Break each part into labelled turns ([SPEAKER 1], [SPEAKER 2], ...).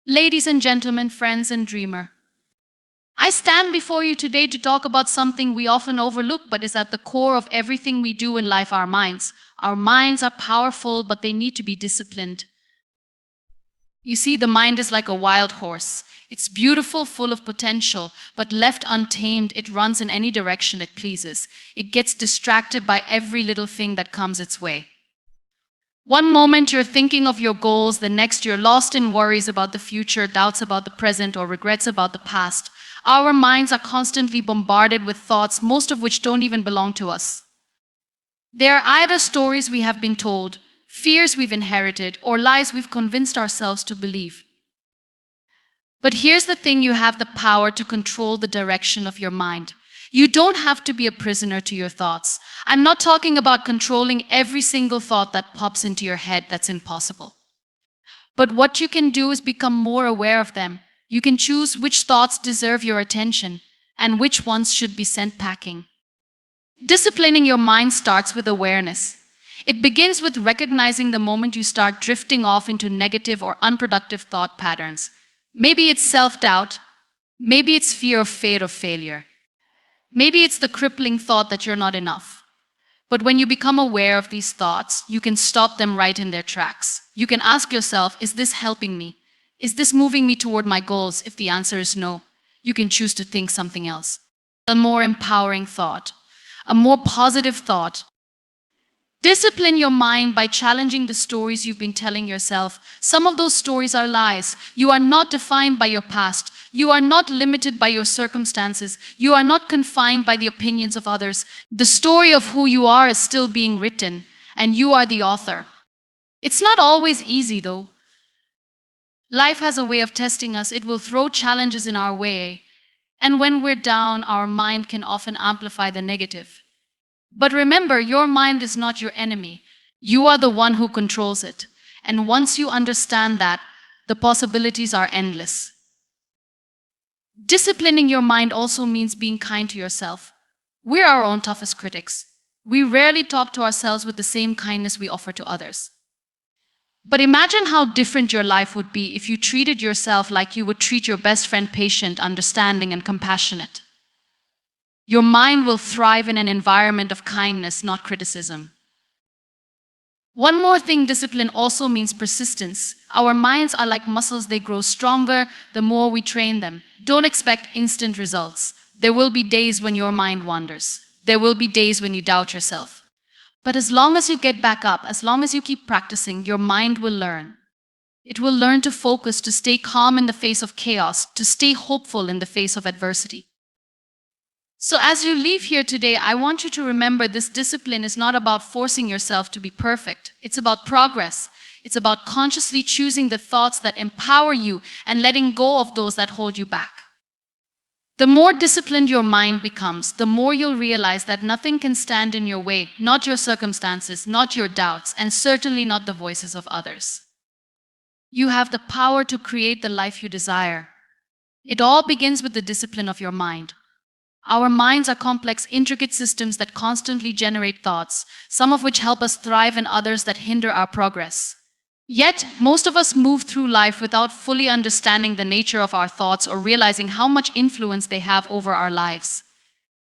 [SPEAKER 1] Ladies and gentlemen, friends and dreamer, I stand before you today to talk about something we often overlook but is at the core of everything we do in life, our minds. Our minds are powerful, but they need to be disciplined. You see, the mind is like a wild horse. It's beautiful, full of potential, but left untamed, it runs in any direction it pleases. It gets distracted by every little thing that comes its way. One moment you're thinking of your goals, the next you're lost in worries about the future, doubts about the present, or regrets about the past. Our minds are constantly bombarded with thoughts, most of which don't even belong to us. They are either stories we have been told, fears we've inherited, or lies we've convinced ourselves to believe. But here's the thing: you have the power to control the direction of your mind. You don't have to be a prisoner to your thoughts. I'm not talking about controlling every single thought that pops into your head. That's impossible. But what you can do is become more aware of them. You can choose which thoughts deserve your attention and which ones should be sent packing. Disciplining your mind starts with awareness. It begins with recognizing the moment you start drifting off into negative or unproductive thought patterns. Maybe it's self-doubt. Maybe it's fear of fate or failure. Maybe it's the crippling thought that you're not enough. But when you become aware of these thoughts, you can stop them right in their tracks. You can ask yourself, is this helping me? Is this moving me toward my goals? If the answer is no, you can choose to think something else. A more empowering thought, a more positive thought. Discipline your mind by challenging the stories you've been telling yourself. Some of those stories are lies. You are not defined by your past. You are not limited by your circumstances. You are not confined by the opinions of others. The story of who you are is still being written, and you are the author. It's not always easy, though. Life has a way of testing us. It will throw challenges in our way, and when we're down, our mind can often amplify the negative. But remember, your mind is not your enemy. You are the one who controls it. And once you understand that, the possibilities are endless. Disciplining your mind also means being kind to yourself. We're our own toughest critics. We rarely talk to ourselves with the same kindness we offer to others. But imagine how different your life would be if you treated yourself like you would treat your best friend: patient, understanding, and compassionate. Your mind will thrive in an environment of kindness, not criticism. One more thing: discipline also means persistence. Our minds are like muscles. They grow stronger the more we train them. Don't expect instant results. There will be days when your mind wanders. There will be days when you doubt yourself. But as long as you get back up, as long as you keep practicing, your mind will learn. It will learn to focus, to stay calm in the face of chaos, to stay hopeful in the face of adversity. So as you leave here today, I want you to remember this: discipline is not about forcing yourself to be perfect. It's about progress. It's about consciously choosing the thoughts that empower you and letting go of those that hold you back. The more disciplined your mind becomes, the more you'll realize that nothing can stand in your way, not your circumstances, not your doubts, and certainly not the voices of others. You have the power to create the life you desire. It all begins with the discipline of your mind. Our minds are complex, intricate systems that constantly generate thoughts, some of which help us thrive and others that hinder our progress. Yet, most of us move through life without fully understanding the nature of our thoughts or realizing how much influence they have over our lives.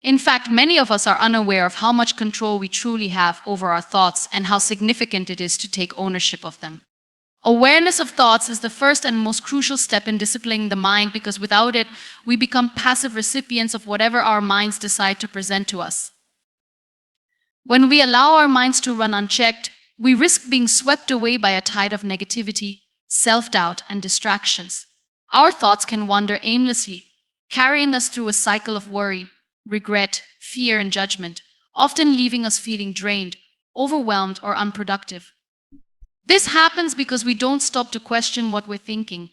[SPEAKER 1] In fact, many of us are unaware of how much control we truly have over our thoughts and how significant it is to take ownership of them. Awareness of thoughts is the first and most crucial step in disciplining the mind, because without it, we become passive recipients of whatever our minds decide to present to us. When we allow our minds to run unchecked, we risk being swept away by a tide of negativity, self-doubt, and distractions. Our thoughts can wander aimlessly, carrying us through a cycle of worry, regret, fear, and judgment, often leaving us feeling drained, overwhelmed, or unproductive. This happens because we don't stop to question what we're thinking.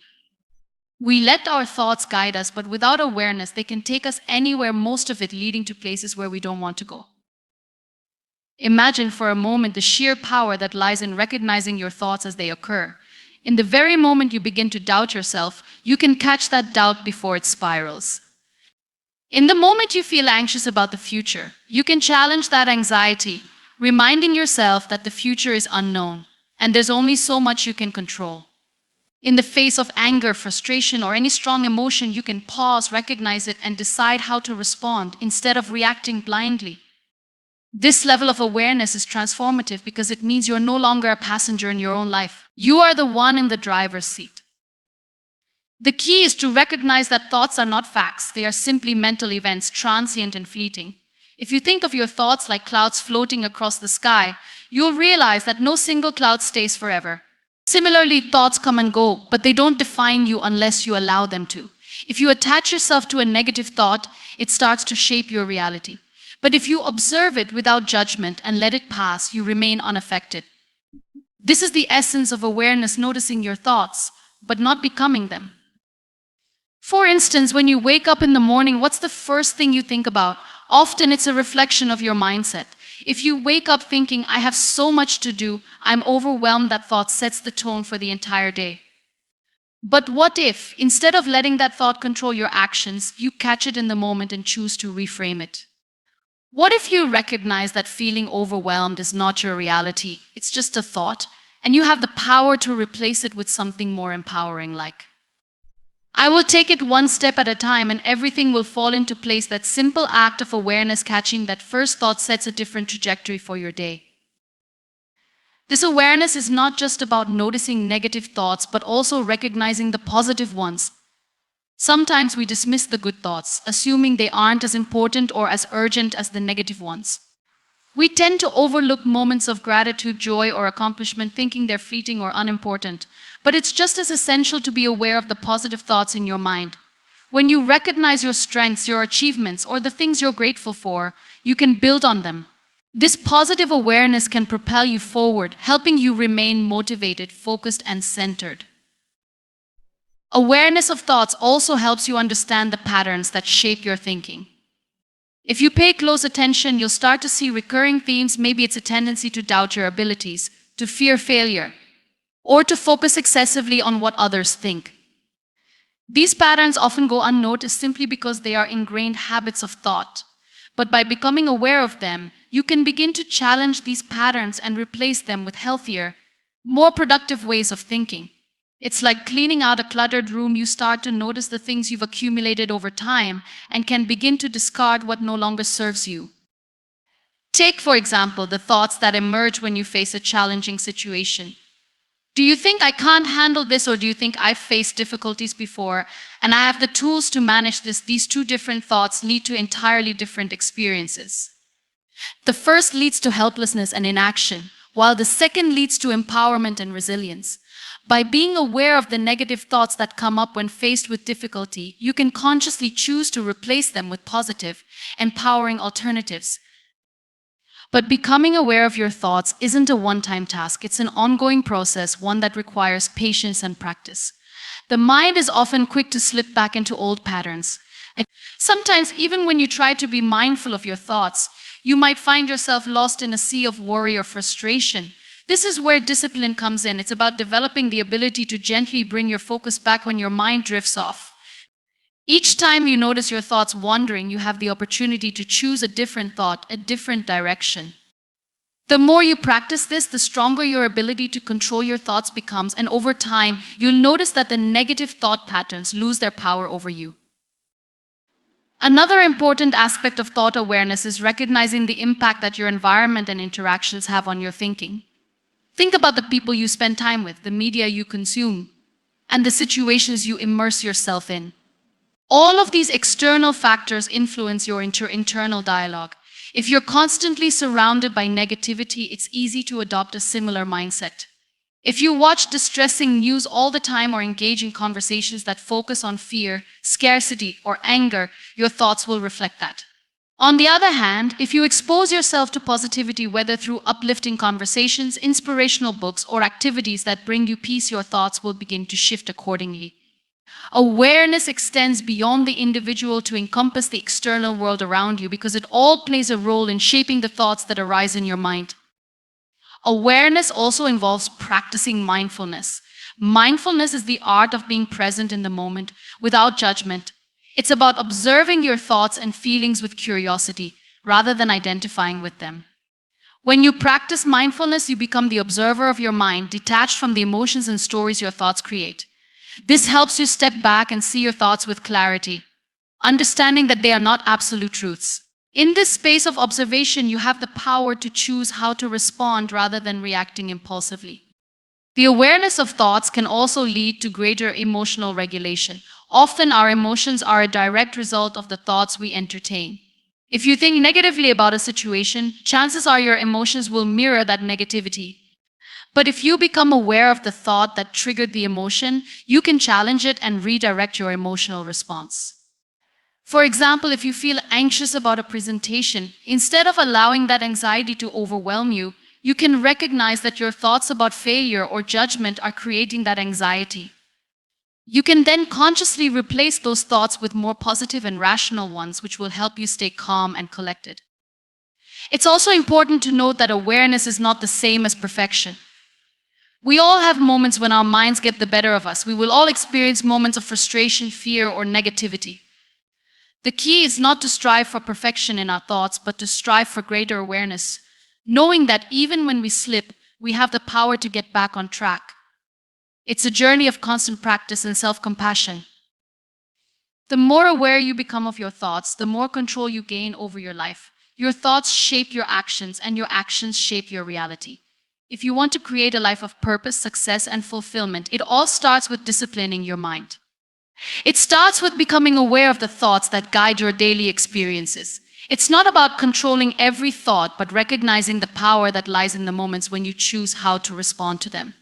[SPEAKER 1] We let our thoughts guide us, but without awareness, they can take us anywhere, most of it leading to places where we don't want to go. Imagine for a moment the sheer power that lies in recognizing your thoughts as they occur. In the very moment you begin to doubt yourself, you can catch that doubt before it spirals. In the moment you feel anxious about the future, you can challenge that anxiety, reminding yourself that the future is unknown, and there's only so much you can control. In the face of anger, frustration, or any strong emotion, you can pause, recognize it, and decide how to respond instead of reacting blindly. This level of awareness is transformative because it means you're no longer a passenger in your own life. You are the one in the driver's seat. The key is to recognize that thoughts are not facts. They are simply mental events, transient and fleeting. If you think of your thoughts like clouds floating across the sky, you'll realize that no single cloud stays forever. Similarly, thoughts come and go, but they don't define you unless you allow them to. If you attach yourself to a negative thought, it starts to shape your reality. But if you observe it without judgment and let it pass, you remain unaffected. This is the essence of awareness, noticing your thoughts, but not becoming them. For instance, when you wake up in the morning, what's the first thing you think about? Often it's a reflection of your mindset. If you wake up thinking, I have so much to do, I'm overwhelmed, that thought sets the tone for the entire day. But what if, instead of letting that thought control your actions, you catch it in the moment and choose to reframe it? What if you recognize that feeling overwhelmed is not your reality, it's just a thought, and you have the power to replace it with something more empowering, like, I will take it one step at a time and everything will fall into place. That simple act of awareness, catching that first thought, sets a different trajectory for your day. This awareness is not just about noticing negative thoughts, but also recognizing the positive ones. Sometimes we dismiss the good thoughts, assuming they aren't as important or as urgent as the negative ones. We tend to overlook moments of gratitude, joy, or accomplishment, thinking they're fleeting or unimportant. But it's just as essential to be aware of the positive thoughts in your mind. When you recognize your strengths, your achievements, or the things you're grateful for, you can build on them. This positive awareness can propel you forward, helping you remain motivated, focused, and centered. Awareness of thoughts also helps you understand the patterns that shape your thinking. If you pay close attention, you'll start to see recurring themes. Maybe it's a tendency to doubt your abilities, to fear failure, or to focus excessively on what others think. These patterns often go unnoticed simply because they are ingrained habits of thought. But by becoming aware of them, you can begin to challenge these patterns and replace them with healthier, more productive ways of thinking. It's like cleaning out a cluttered room. You start to notice the things you've accumulated over time and can begin to discard what no longer serves you. Take, for example, the thoughts that emerge when you face a challenging situation. Do you think I can't handle this, or do you think I've faced difficulties before and I have the tools to manage this? These two different thoughts lead to entirely different experiences. The first leads to helplessness and inaction, while the second leads to empowerment and resilience. By being aware of the negative thoughts that come up when faced with difficulty, you can consciously choose to replace them with positive, empowering alternatives. But becoming aware of your thoughts isn't a one-time task. It's an ongoing process, one that requires patience and practice. The mind is often quick to slip back into old patterns. And sometimes, even when you try to be mindful of your thoughts, you might find yourself lost in a sea of worry or frustration. This is where discipline comes in. It's about developing the ability to gently bring your focus back when your mind drifts off. Each time you notice your thoughts wandering, you have the opportunity to choose a different thought, a different direction. The more you practice this, the stronger your ability to control your thoughts becomes, and over time, you'll notice that the negative thought patterns lose their power over you. Another important aspect of thought awareness is recognizing the impact that your environment and interactions have on your thinking. Think about the people you spend time with, the media you consume, and the situations you immerse yourself in. All of these external factors influence your internal dialogue. If you're constantly surrounded by negativity, it's easy to adopt a similar mindset. If you watch distressing news all the time or engage in conversations that focus on fear, scarcity, or anger, your thoughts will reflect that. On the other hand, if you expose yourself to positivity, whether through uplifting conversations, inspirational books, or activities that bring you peace, your thoughts will begin to shift accordingly. Awareness extends beyond the individual to encompass the external world around you, because it all plays a role in shaping the thoughts that arise in your mind. Awareness also involves practicing mindfulness. Mindfulness is the art of being present in the moment without judgment. It's about observing your thoughts and feelings with curiosity rather than identifying with them. When you practice mindfulness, you become the observer of your mind, detached from the emotions and stories your thoughts create. This helps you step back and see your thoughts with clarity, understanding that they are not absolute truths. In this space of observation, you have the power to choose how to respond rather than reacting impulsively. The awareness of thoughts can also lead to greater emotional regulation. Often, our emotions are a direct result of the thoughts we entertain. If you think negatively about a situation, chances are your emotions will mirror that negativity. But if you become aware of the thought that triggered the emotion, you can challenge it and redirect your emotional response. For example, if you feel anxious about a presentation, instead of allowing that anxiety to overwhelm you, you can recognize that your thoughts about failure or judgment are creating that anxiety. You can then consciously replace those thoughts with more positive and rational ones, which will help you stay calm and collected. It's also important to note that awareness is not the same as perfection. We all have moments when our minds get the better of us. We will all experience moments of frustration, fear, or negativity. The key is not to strive for perfection in our thoughts, but to strive for greater awareness, knowing that even when we slip, we have the power to get back on track. It's a journey of constant practice and self-compassion. The more aware you become of your thoughts, the more control you gain over your life. Your thoughts shape your actions, and your actions shape your reality. If you want to create a life of purpose, success, and fulfillment, it all starts with disciplining your mind. It starts with becoming aware of the thoughts that guide your daily experiences. It's not about controlling every thought, but recognizing the power that lies in the moments when you choose how to respond to them.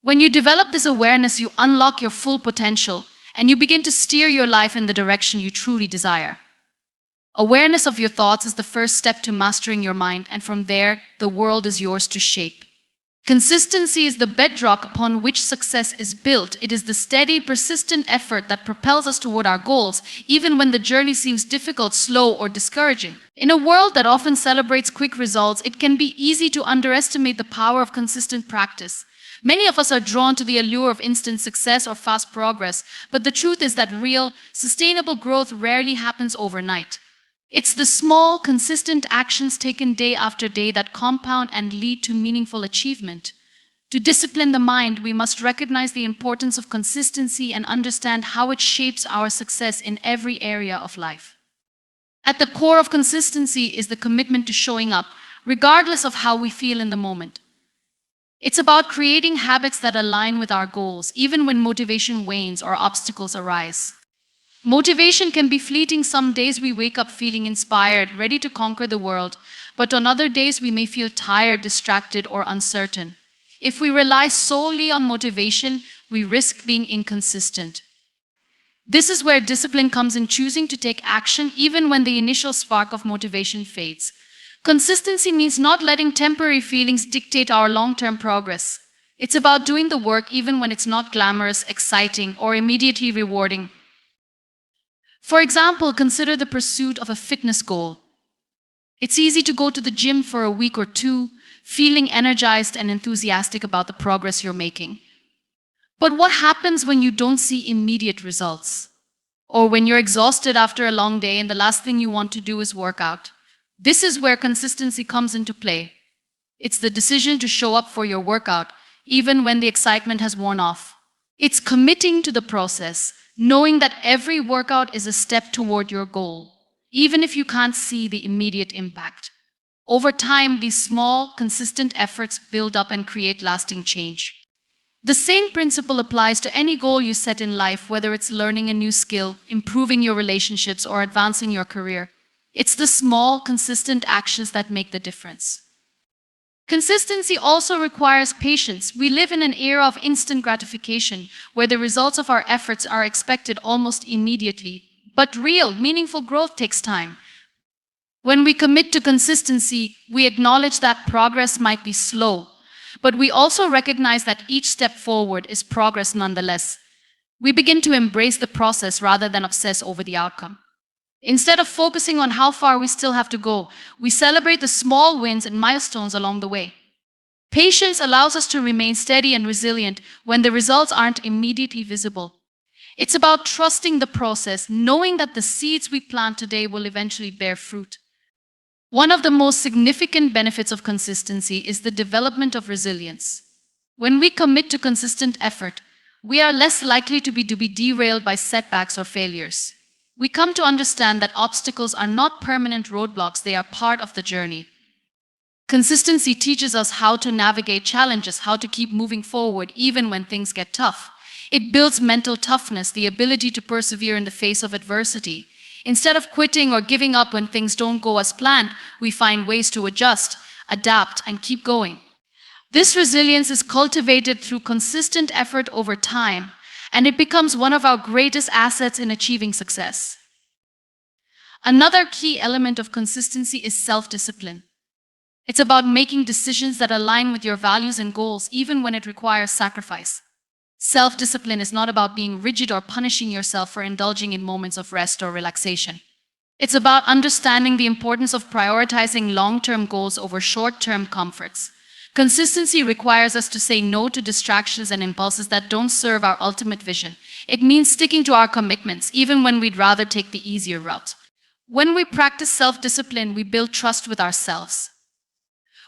[SPEAKER 1] When you develop this awareness, you unlock your full potential, and you begin to steer your life in the direction you truly desire. Awareness of your thoughts is the first step to mastering your mind, and from there, the world is yours to shape. Consistency is the bedrock upon which success is built. It is the steady, persistent effort that propels us toward our goals, even when the journey seems difficult, slow, or discouraging. In a world that often celebrates quick results, it can be easy to underestimate the power of consistent practice. Many of us are drawn to the allure of instant success or fast progress, but the truth is that real, sustainable growth rarely happens overnight. It's the small, consistent actions taken day after day that compound and lead to meaningful achievement. To discipline the mind, we must recognize the importance of consistency and understand how it shapes our success in every area of life. At the core of consistency is the commitment to showing up, regardless of how we feel in the moment. It's about creating habits that align with our goals, even when motivation wanes or obstacles arise. Motivation can be fleeting. Some days we wake up feeling inspired, ready to conquer the world, but on other days we may feel tired, distracted, or uncertain. If we rely solely on motivation, we risk being inconsistent. This is where discipline comes in, choosing to take action even when the initial spark of motivation fades. Consistency means not letting temporary feelings dictate our long-term progress. It's about doing the work even when it's not glamorous, exciting, or immediately rewarding. For example, consider the pursuit of a fitness goal. It's easy to go to the gym for a week or two, feeling energized and enthusiastic about the progress you're making. But what happens when you don't see immediate results? Or when you're exhausted after a long day and the last thing you want to do is work out? This is where consistency comes into play. It's the decision to show up for your workout, even when the excitement has worn off. It's committing to the process, knowing that every workout is a step toward your goal, even if you can't see the immediate impact. Over time, these small, consistent efforts build up and create lasting change. The same principle applies to any goal you set in life, whether it's learning a new skill, improving your relationships, or advancing your career. It's the small, consistent actions that make the difference. Consistency also requires patience. We live in an era of instant gratification, where the results of our efforts are expected almost immediately. But real, meaningful growth takes time. When we commit to consistency, we acknowledge that progress might be slow, but we also recognize that each step forward is progress nonetheless. We begin to embrace the process rather than obsess over the outcome. Instead of focusing on how far we still have to go, we celebrate the small wins and milestones along the way. Patience allows us to remain steady and resilient when the results aren't immediately visible. It's about trusting the process, knowing that the seeds we plant today will eventually bear fruit. One of the most significant benefits of consistency is the development of resilience. When we commit to consistent effort, we are less likely to be derailed by setbacks or failures. We come to understand that obstacles are not permanent roadblocks, they are part of the journey. Consistency teaches us how to navigate challenges, how to keep moving forward even when things get tough. It builds mental toughness, the ability to persevere in the face of adversity. Instead of quitting or giving up when things don't go as planned, we find ways to adjust, adapt, and keep going. This resilience is cultivated through consistent effort over time, and it becomes one of our greatest assets in achieving success. Another key element of consistency is self-discipline. It's about making decisions that align with your values and goals, even when it requires sacrifice. Self-discipline is not about being rigid or punishing yourself for indulging in moments of rest or relaxation. It's about understanding the importance of prioritizing long-term goals over short-term comforts. Consistency requires us to say no to distractions and impulses that don't serve our ultimate vision. It means sticking to our commitments, even when we'd rather take the easier route. When we practice self-discipline, we build trust with ourselves.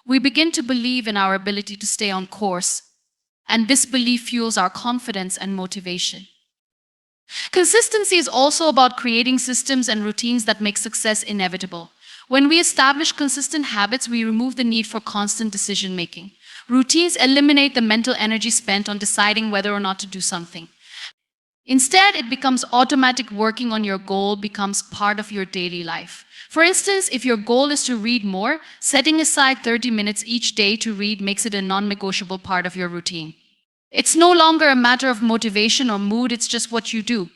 [SPEAKER 1] We begin to believe in our ability to stay on course, and this belief fuels our confidence and motivation. Consistency is also about creating systems and routines that make success inevitable. When we establish consistent habits, we remove the need for constant decision-making. Routines eliminate the mental energy spent on deciding whether or not to do something. Instead, it becomes automatic. Working on your goal becomes part of your daily life. For instance, if your goal is to read more, setting aside 30 minutes each day to read makes it a non-negotiable part of your routine. It's no longer a matter of motivation or mood, it's just what you do.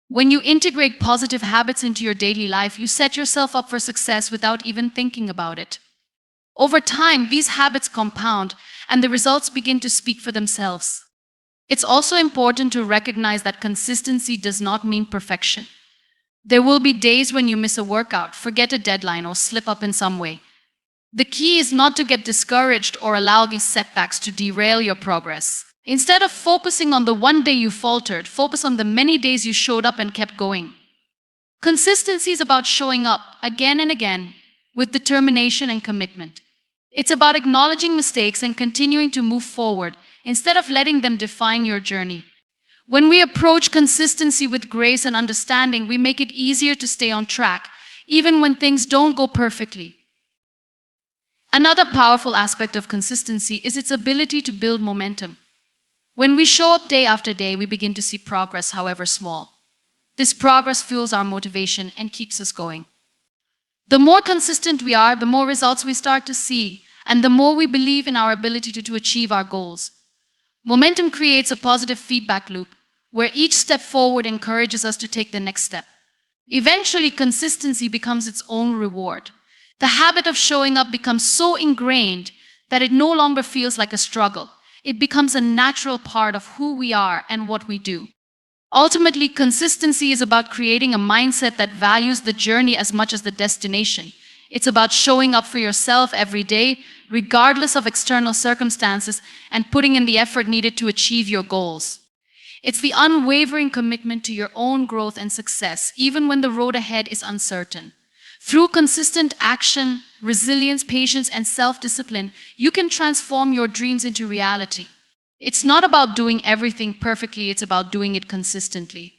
[SPEAKER 1] When you integrate positive habits into your daily life, you set yourself up for success without even thinking about it. Over time, these habits compound, and the results begin to speak for themselves. It's also important to recognize that consistency does not mean perfection. There will be days when you miss a workout, forget a deadline, or slip up in some way. The key is not to get discouraged or allow these setbacks to derail your progress. Instead of focusing on the one day you faltered, focus on the many days you showed up and kept going. Consistency is about showing up again and again with determination and commitment. It's about acknowledging mistakes and continuing to move forward instead of letting them define your journey. When we approach consistency with grace and understanding, we make it easier to stay on track, even when things don't go perfectly. Another powerful aspect of consistency is its ability to build momentum. When we show up day after day, we begin to see progress, however small. This progress fuels our motivation and keeps us going. The more consistent we are, the more results we start to see, and the more we believe in our ability to achieve our goals. Momentum creates a positive feedback loop, where each step forward encourages us to take the next step. Eventually, consistency becomes its own reward. The habit of showing up becomes so ingrained that it no longer feels like a struggle. It becomes a natural part of who we are and what we do. Ultimately, consistency is about creating a mindset that values the journey as much as the destination. It's about showing up for yourself every day, regardless of external circumstances, and putting in the effort needed to achieve your goals. It's the unwavering commitment to your own growth and success, even when the road ahead is uncertain. Through consistent action, resilience, patience, and self-discipline, you can transform your dreams into reality. It's not about doing everything perfectly, it's about doing it consistently.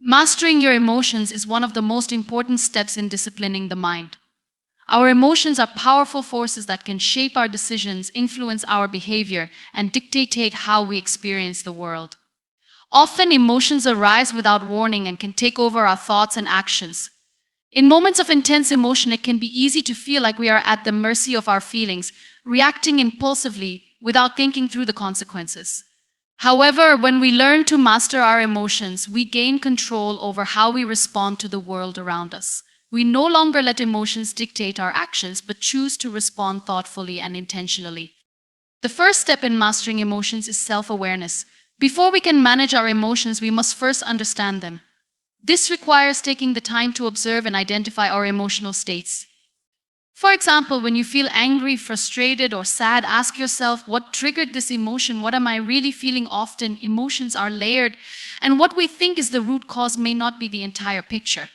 [SPEAKER 1] Mastering your emotions is one of the most important steps in disciplining the mind. Our emotions are powerful forces that can shape our decisions, influence our behavior, and dictate how we experience the world. Often, emotions arise without warning and can take over our thoughts and actions. In moments of intense emotion, it can be easy to feel like we are at the mercy of our feelings, reacting impulsively without thinking through the consequences. However, when we learn to master our emotions, we gain control over how we respond to the world around us. We no longer let emotions dictate our actions, but choose to respond thoughtfully and intentionally. The first step in mastering emotions is self-awareness. Before we can manage our emotions, we must first understand them. This requires taking the time to observe and identify our emotional states. For example, when you feel angry, frustrated, or sad, ask yourself, what triggered this emotion? What am I really feeling? Often, emotions are layered, and what we think is the root cause may not be the entire picture.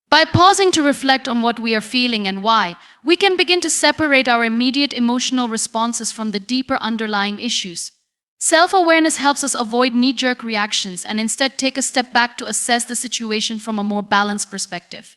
[SPEAKER 1] By pausing to reflect on what we are feeling and why, we can begin to separate our immediate emotional responses from the deeper underlying issues. Self-awareness helps us avoid knee-jerk reactions and instead take a step back to assess the situation from a more balanced perspective.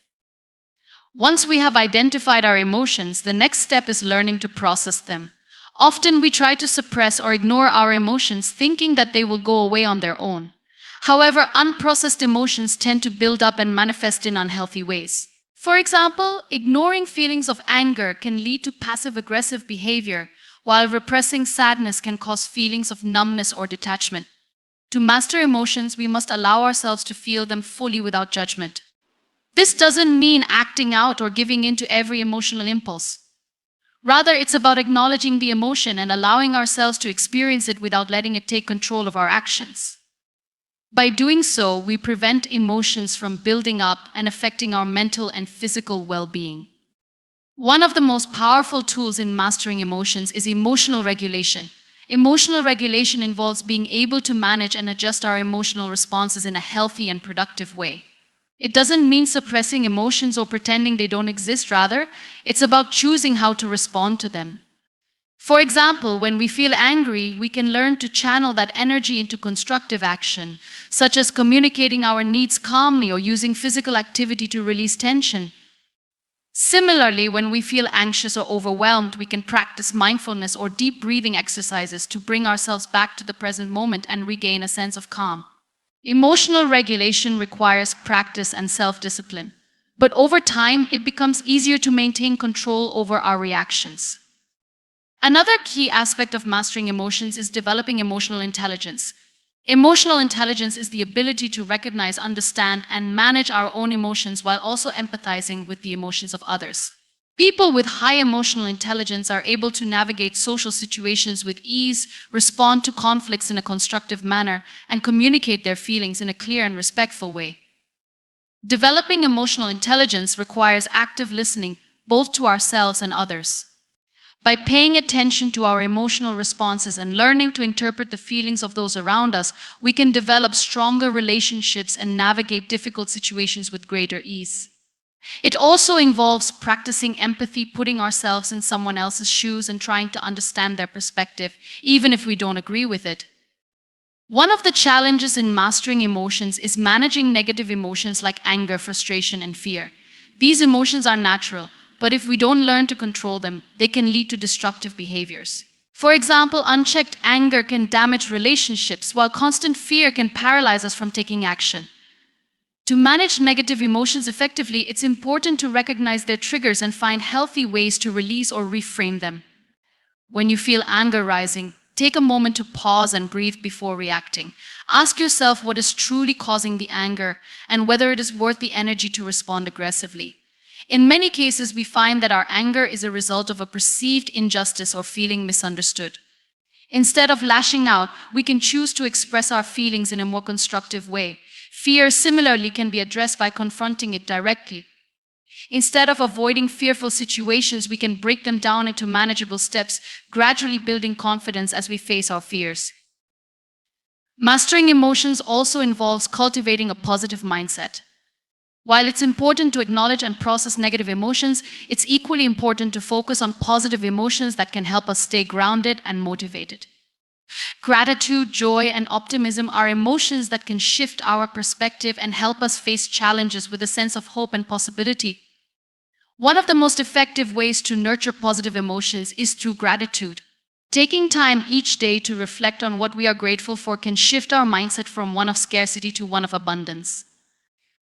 [SPEAKER 1] Once we have identified our emotions, the next step is learning to process them. Often we try to suppress or ignore our emotions, thinking that they will go away on their own. However, unprocessed emotions tend to build up and manifest in unhealthy ways. For example, ignoring feelings of anger can lead to passive-aggressive behavior, while repressing sadness can cause feelings of numbness or detachment. To master emotions, we must allow ourselves to feel them fully without judgment. This doesn't mean acting out or giving in to every emotional impulse. Rather, it's about acknowledging the emotion and allowing ourselves to experience it without letting it take control of our actions. By doing so, we prevent emotions from building up and affecting our mental and physical well-being. One of the most powerful tools in mastering emotions is emotional regulation. Emotional regulation involves being able to manage and adjust our emotional responses in a healthy and productive way. It doesn't mean suppressing emotions or pretending they don't exist. Rather, it's about choosing how to respond to them. For example, when we feel angry, we can learn to channel that energy into constructive action, such as communicating our needs calmly or using physical activity to release tension. Similarly, when we feel anxious or overwhelmed, we can practice mindfulness or deep breathing exercises to bring ourselves back to the present moment and regain a sense of calm. Emotional regulation requires practice and self-discipline, but over time, it becomes easier to maintain control over our reactions. Another key aspect of mastering emotions is developing emotional intelligence. Emotional intelligence is the ability to recognize, understand, and manage our own emotions while also empathizing with the emotions of others. People with high emotional intelligence are able to navigate social situations with ease, respond to conflicts in a constructive manner, and communicate their feelings in a clear and respectful way. Developing emotional intelligence requires active listening, both to ourselves and others. By paying attention to our emotional responses and learning to interpret the feelings of those around us, we can develop stronger relationships and navigate difficult situations with greater ease. It also involves practicing empathy, putting ourselves in someone else's shoes and trying to understand their perspective, even if we don't agree with it. One of the challenges in mastering emotions is managing negative emotions like anger, frustration, and fear. These emotions are natural, but if we don't learn to control them, they can lead to destructive behaviors. For example, unchecked anger can damage relationships, while constant fear can paralyze us from taking action. To manage negative emotions effectively, it's important to recognize their triggers and find healthy ways to release or reframe them. When you feel anger rising, take a moment to pause and breathe before reacting. Ask yourself what is truly causing the anger and whether it is worth the energy to respond aggressively. In many cases, we find that our anger is a result of a perceived injustice or feeling misunderstood. Instead of lashing out, we can choose to express our feelings in a more constructive way. Fear, similarly, can be addressed by confronting it directly. Instead of avoiding fearful situations, we can break them down into manageable steps, gradually building confidence as we face our fears. Mastering emotions also involves cultivating a positive mindset. While it's important to acknowledge and process negative emotions, it's equally important to focus on positive emotions that can help us stay grounded and motivated. Gratitude, joy, and optimism are emotions that can shift our perspective and help us face challenges with a sense of hope and possibility. One of the most effective ways to nurture positive emotions is through gratitude. Taking time each day to reflect on what we are grateful for can shift our mindset from one of scarcity to one of abundance.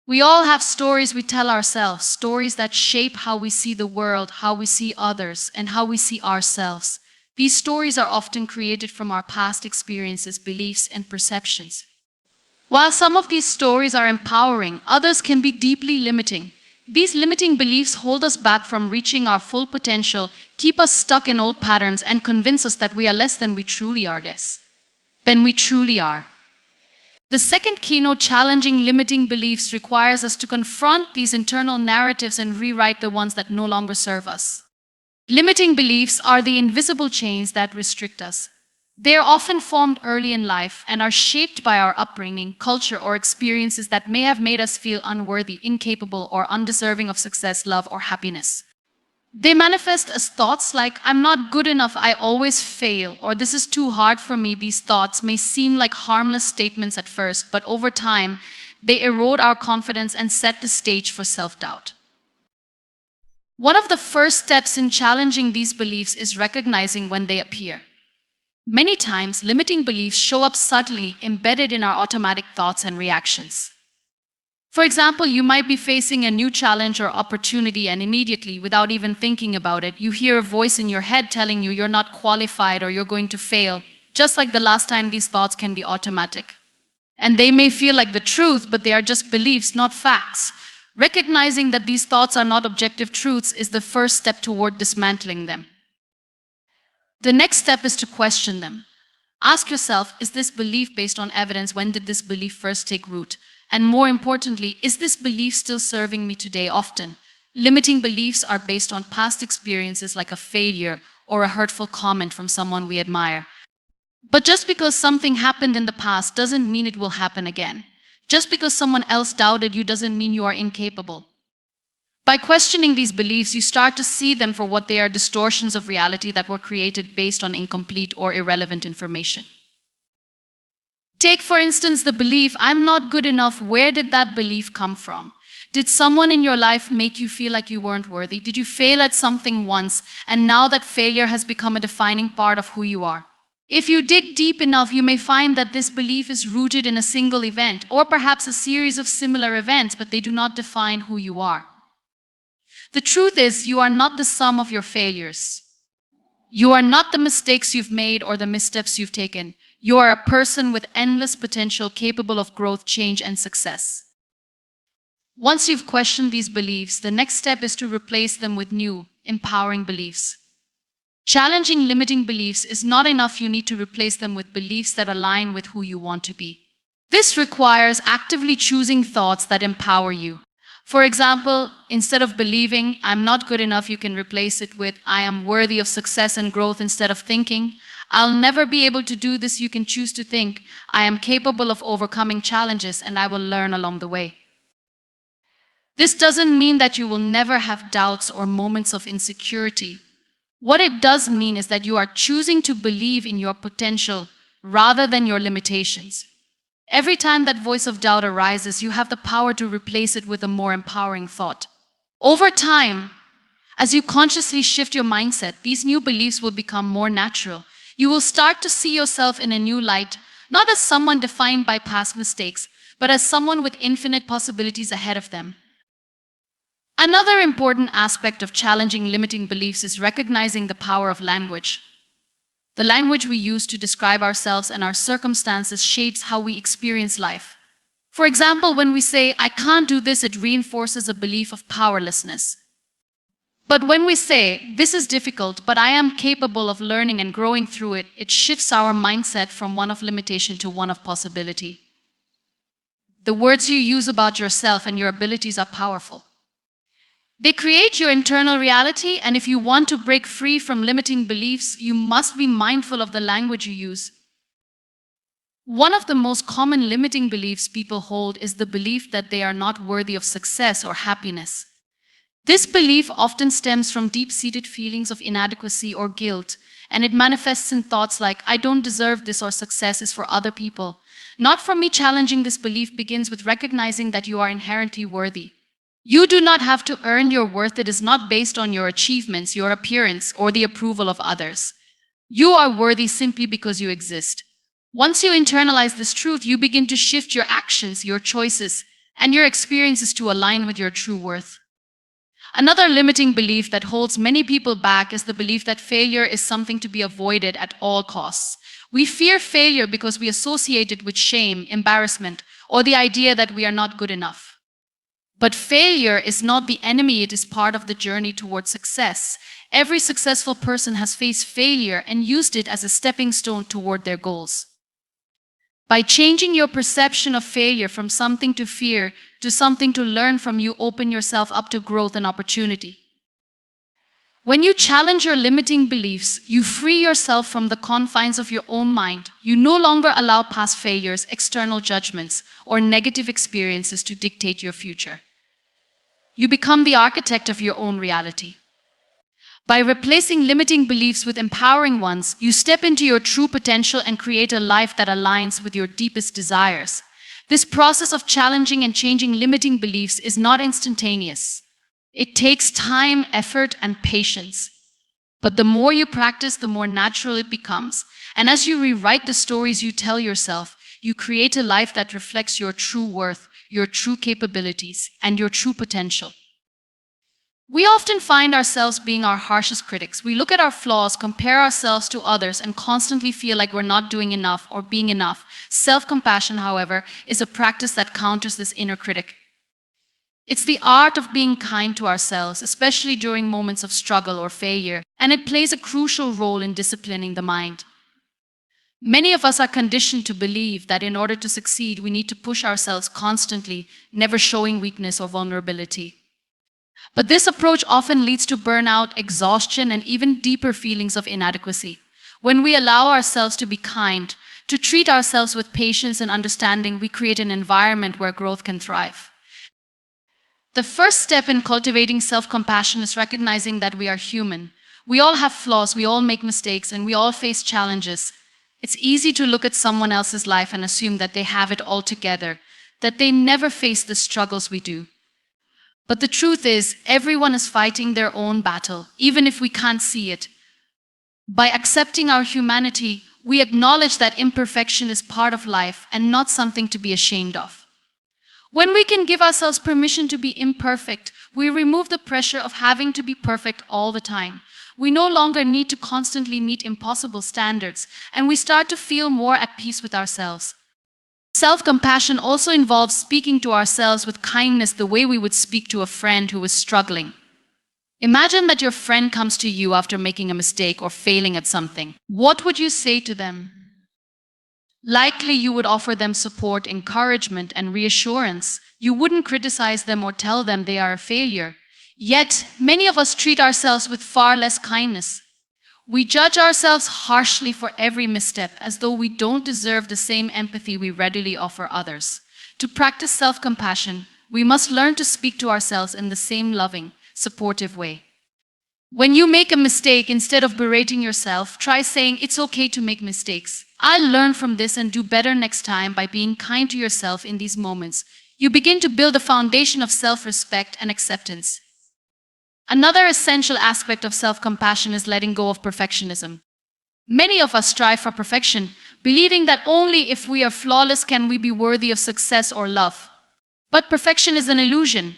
[SPEAKER 1] We all have stories we tell ourselves, stories that shape how we see the world, how we see others, and how we see ourselves. These stories are often created from our past experiences, beliefs, and perceptions. While some of these stories are empowering, others can be deeply limiting. These limiting beliefs hold us back from reaching our full potential, keep us stuck in old patterns, and convince us that we are less than we truly are. The second keynote, challenging limiting beliefs, requires us to confront these internal narratives and rewrite the ones that no longer serve us. Limiting beliefs are the invisible chains that restrict us. They are often formed early in life and are shaped by our upbringing, culture, or experiences that may have made us feel unworthy, incapable, or undeserving of success, love, or happiness. They manifest as thoughts like, I'm not good enough, I always fail, or this is too hard for me. These thoughts may seem like harmless statements at first, but over time, they erode our confidence and set the stage for self-doubt. One of the first steps in challenging these beliefs is recognizing when they appear. Many times, limiting beliefs show up subtly, embedded in our automatic thoughts and reactions. For example, you might be facing a new challenge or opportunity, and immediately, without even thinking about it, you hear a voice in your head telling you you're not qualified or you're going to fail. Just like the last time, these thoughts can be automatic. And they may feel like the truth, but they are just beliefs, not facts. Recognizing that these thoughts are not objective truths is the first step toward dismantling them. The next step is to question them. Ask yourself, is this belief based on evidence? When did this belief first take root? And more importantly, is this belief still serving me today? Often, limiting beliefs are based on past experiences like a failure or a hurtful comment from someone we admire. But just because something happened in the past doesn't mean it will happen again. Just because someone else doubted you doesn't mean you are incapable. By questioning these beliefs, you start to see them for what they are: distortions of reality that were created based on incomplete or irrelevant information. Take, for instance, the belief, I'm not good enough. Where did that belief come from? Did someone in your life make you feel like you weren't worthy? Did you fail at something once, and now that failure has become a defining part of who you are? If you dig deep enough, you may find that this belief is rooted in a single event, or perhaps a series of similar events, but they do not define who you are. The truth is, you are not the sum of your failures. You are not the mistakes you've made or the missteps you've taken. You are a person with endless potential, capable of growth, change, and success. Once you've questioned these beliefs, the next step is to replace them with new, empowering beliefs. Challenging limiting beliefs is not enough. You need to replace them with beliefs that align with who you want to be. This requires actively choosing thoughts that empower you. For example, instead of believing, I'm not good enough, you can replace it with, I am worthy of success and growth. Instead of thinking, I'll never be able to do this, you can choose to think, I am capable of overcoming challenges and I will learn along the way. This doesn't mean that you will never have doubts or moments of insecurity. What it does mean is that you are choosing to believe in your potential rather than your limitations. Every time that voice of doubt arises, you have the power to replace it with a more empowering thought. Over time, as you consciously shift your mindset, these new beliefs will become more natural. You will start to see yourself in a new light, not as someone defined by past mistakes, but as someone with infinite possibilities ahead of them. Another important aspect of challenging limiting beliefs is recognizing the power of language. The language we use to describe ourselves and our circumstances shapes how we experience life. For example, when we say, I can't do this, it reinforces a belief of powerlessness. But when we say, this is difficult, but I am capable of learning and growing through it, it shifts our mindset from one of limitation to one of possibility. The words you use about yourself and your abilities are powerful. They create your internal reality, and if you want to break free from limiting beliefs, you must be mindful of the language you use. One of the most common limiting beliefs people hold is the belief that they are not worthy of success or happiness. This belief often stems from deep-seated feelings of inadequacy or guilt, and it manifests in thoughts like, I don't deserve this, or success is for other people, not for me. Challenging this belief begins with recognizing that you are inherently worthy. You do not have to earn your worth. It is not based on your achievements, your appearance, or the approval of others. You are worthy simply because you exist. Once you internalize this truth, you begin to shift your actions, your choices, and your experiences to align with your true worth. Another limiting belief that holds many people back is the belief that failure is something to be avoided at all costs. We fear failure because we associate it with shame, embarrassment, or the idea that we are not good enough. But failure is not the enemy, it is part of the journey towards success. Every successful person has faced failure and used it as a stepping stone toward their goals. By changing your perception of failure from something to fear to something to learn from, you open yourself up to growth and opportunity. When you challenge your limiting beliefs, you free yourself from the confines of your own mind. You no longer allow past failures, external judgments, or negative experiences to dictate your future. You become the architect of your own reality. By replacing limiting beliefs with empowering ones, you step into your true potential and create a life that aligns with your deepest desires. This process of challenging and changing limiting beliefs is not instantaneous. It takes time, effort, and patience. But the more you practice, the more natural it becomes. And as you rewrite the stories you tell yourself, you create a life that reflects your true worth, your true capabilities, and your true potential. We often find ourselves being our harshest critics. We look at our flaws, compare ourselves to others, and constantly feel like we're not doing enough or being enough. Self-compassion, however, is a practice that counters this inner critic. It's the art of being kind to ourselves, especially during moments of struggle or failure, and it plays a crucial role in disciplining the mind. Many of us are conditioned to believe that in order to succeed, we need to push ourselves constantly, never showing weakness or vulnerability. But this approach often leads to burnout, exhaustion, and even deeper feelings of inadequacy. When we allow ourselves to be kind, to treat ourselves with patience and understanding, we create an environment where growth can thrive. The first step in cultivating self-compassion is recognizing that we are human. We all have flaws, we all make mistakes, and we all face challenges. It's easy to look at someone else's life and assume that they have it all together, that they never face the struggles we do. But the truth is, everyone is fighting their own battle, even if we can't see it. By accepting our humanity, we acknowledge that imperfection is part of life and not something to be ashamed of. When we can give ourselves permission to be imperfect, we remove the pressure of having to be perfect all the time. We no longer need to constantly meet impossible standards, and we start to feel more at peace with ourselves. Self-compassion also involves speaking to ourselves with kindness the way we would speak to a friend who is struggling. Imagine that your friend comes to you after making a mistake or failing at something. What would you say to them? Likely you would offer them support, encouragement, and reassurance. You wouldn't criticize them or tell them they are a failure. Yet, many of us treat ourselves with far less kindness. We judge ourselves harshly for every misstep, as though we don't deserve the same empathy we readily offer others. To practice self-compassion, we must learn to speak to ourselves in the same loving, supportive way. When you make a mistake, instead of berating yourself, try saying, "It's okay to make mistakes. I'll learn from this and do better next time." By being kind to yourself in these moments, you begin to build a foundation of self-respect and acceptance. Another essential aspect of self-compassion is letting go of perfectionism. Many of us strive for perfection, believing that only if we are flawless can we be worthy of success or love. But perfection is an illusion.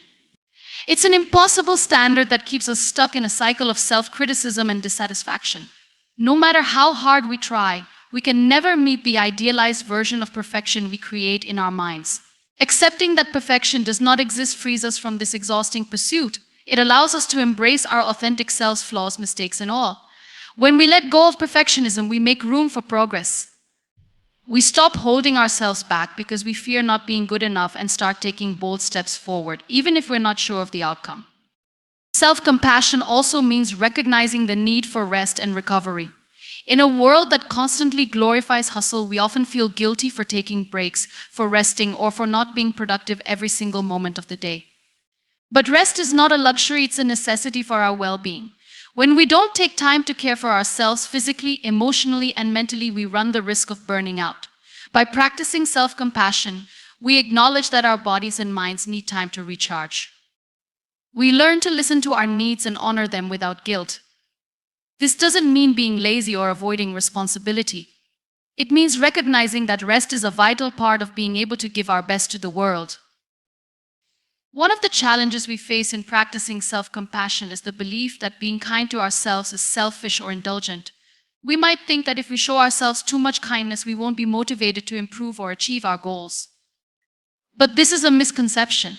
[SPEAKER 1] It's an impossible standard that keeps us stuck in a cycle of self-criticism and dissatisfaction. No matter how hard we try, we can never meet the idealized version of perfection we create in our minds. Accepting that perfection does not exist frees us from this exhausting pursuit. It allows us to embrace our authentic selves, flaws, mistakes, and all. When we let go of perfectionism, we make room for progress. We stop holding ourselves back because we fear not being good enough and start taking bold steps forward, even if we're not sure of the outcome. Self-compassion also means recognizing the need for rest and recovery. In a world that constantly glorifies hustle, we often feel guilty for taking breaks, for resting, or for not being productive every single moment of the day. But rest is not a luxury, it's a necessity for our well-being. When we don't take time to care for ourselves physically, emotionally, and mentally, we run the risk of burning out. By practicing self-compassion, we acknowledge that our bodies and minds need time to recharge. We learn to listen to our needs and honor them without guilt. This doesn't mean being lazy or avoiding responsibility. It means recognizing that rest is a vital part of being able to give our best to the world. One of the challenges we face in practicing self-compassion is the belief that being kind to ourselves is selfish or indulgent. We might think that if we show ourselves too much kindness, we won't be motivated to improve or achieve our goals. But this is a misconception.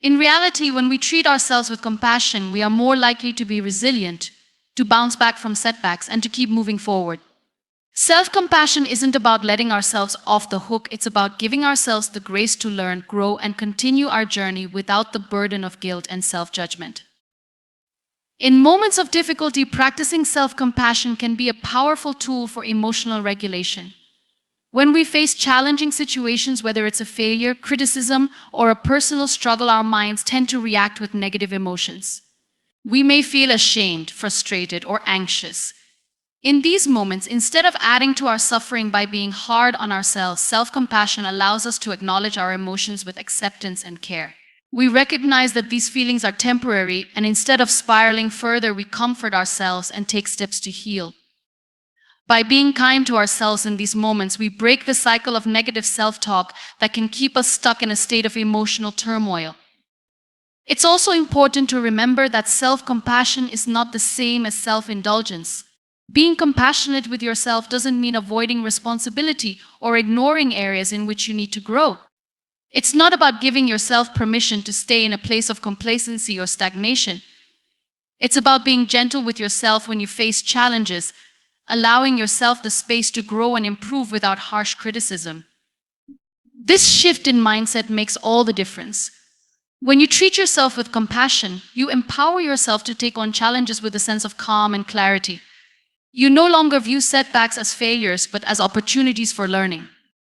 [SPEAKER 1] In reality, when we treat ourselves with compassion, we are more likely to be resilient, to bounce back from setbacks, and to keep moving forward. Self-compassion isn't about letting ourselves off the hook, it's about giving ourselves the grace to learn, grow, and continue our journey without the burden of guilt and self-judgment. In moments of difficulty, practicing self-compassion can be a powerful tool for emotional regulation. When we face challenging situations, whether it's a failure, criticism, or a personal struggle, our minds tend to react with negative emotions. We may feel ashamed, frustrated, or anxious. In these moments, instead of adding to our suffering by being hard on ourselves, self-compassion allows us to acknowledge our emotions with acceptance and care. We recognize that these feelings are temporary, and instead of spiraling further, we comfort ourselves and take steps to heal. By being kind to ourselves in these moments, we break the cycle of negative self-talk that can keep us stuck in a state of emotional turmoil. It's also important to remember that self-compassion is not the same as self-indulgence. Being compassionate with yourself doesn't mean avoiding responsibility or ignoring areas in which you need to grow. It's not about giving yourself permission to stay in a place of complacency or stagnation. It's about being gentle with yourself when you face challenges, allowing yourself the space to grow and improve without harsh criticism. This shift in mindset makes all the difference. When you treat yourself with compassion, you empower yourself to take on challenges with a sense of calm and clarity. You no longer view setbacks as failures, but as opportunities for learning.